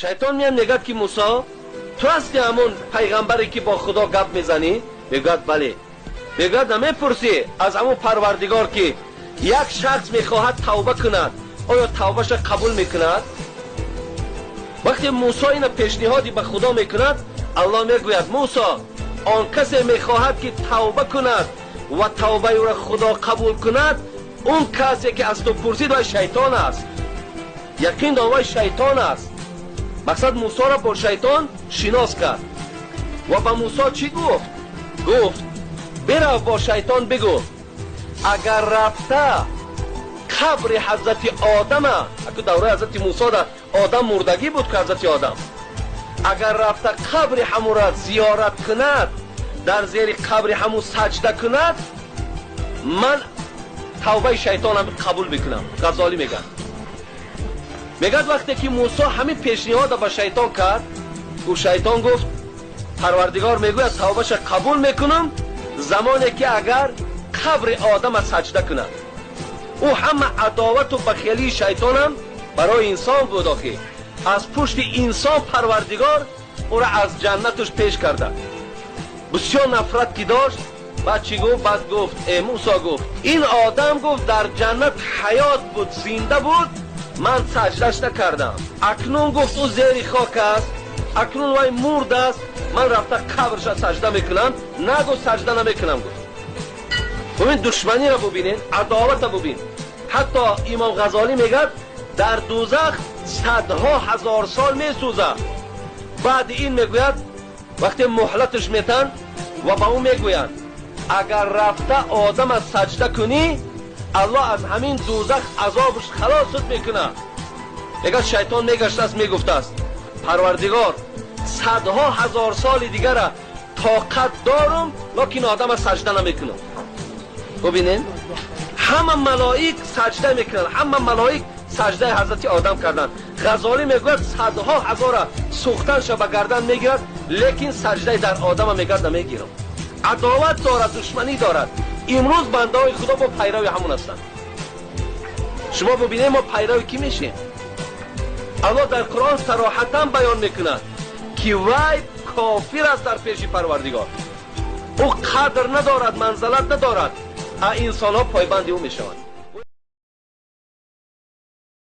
شیطان میاد میگد که موسی تو هستی همون پیغمبری که با خدا گپ میزنی؟ میگد بله. میگد نمیپرسی از همون پروردگار که یک شخص میخواهد توبه کند آیا توبهش قبول میکند؟ وقتی موسی این پیشنهادی به خدا میکند الله میگوید موسی آن کسی میخواهد که توبه کند و توبه او را خدا قبول کند اون کسی که از تو پرسید وای شیطان است. یقین دار وای شیطان است. مقصد موسی را با شیطان شناس کرد و به موسی چی گفت؟ گفت برو با شیطان بگو اگر رفته قبر حضرت آدم اگه دوره حضرت موسی در آدم مردگی بود که حضرت آدم اگر رفته قبر همو را زیارت کند در زیر قبر همو سجده کند من توبه شیطانم قبول بکنم. غزالی میگد وقتی که موسی همین پیشنهاد به شیطان کرد او شیطان گفت پروردگار میگوید توبهش قبول میکنم زمانی که اگر قبر آدم سجده کند. او همه عداوت و بخیلی شیطانم برای انسان بود که از پشت انسان پروردگار او را از جنتش پیش کرده. بسیار نفرت که داشت بعد چی گفت؟ بعد گفت موسی گفت این آدم گفت در جنت حیات بود زنده بود من سجدش نکردم اکنون گفت او زیر خاک است اکنون وای مرد است من رفته قبرش سجده میکنم نگو سجده نمیکنم. گفت ببین دشمنی را ببینین عداوت را ببین. حتی امام غزالی میگه در دوزخ صدها هزار سال میسوزه. بعد این میگوید وقتی مهلتش میتن و با اون میگوید اگر رفته آدم از سجده کنی الله از همین دوزخ عذابش خلاصت میکنه. میگه شیطان میگشته است میگفته است پروردگار صدها هزار سال دیگر را طاقت دارم لکن آدم از سجده نمیکنم. ببینین همه ملائک سجده میکنن همه ملائک سجده حضرت آدم کردن. غزالی میگوید صدها هزار سوختنش به گردن میگیرد لیکن سجده در آدم میگرد نمیگیرم. عداوت دارد دشمنی دارد. امروز بنده های خدا با پیروی همون هستند. شما ببینید ما پیروی کی میشیم؟ الله در قرآن صراحتا بیان میکند که وای کافر است در پیش پروردگار. او قدر ندارد منزلت ندارد. انسان ها پایبند او میشوند.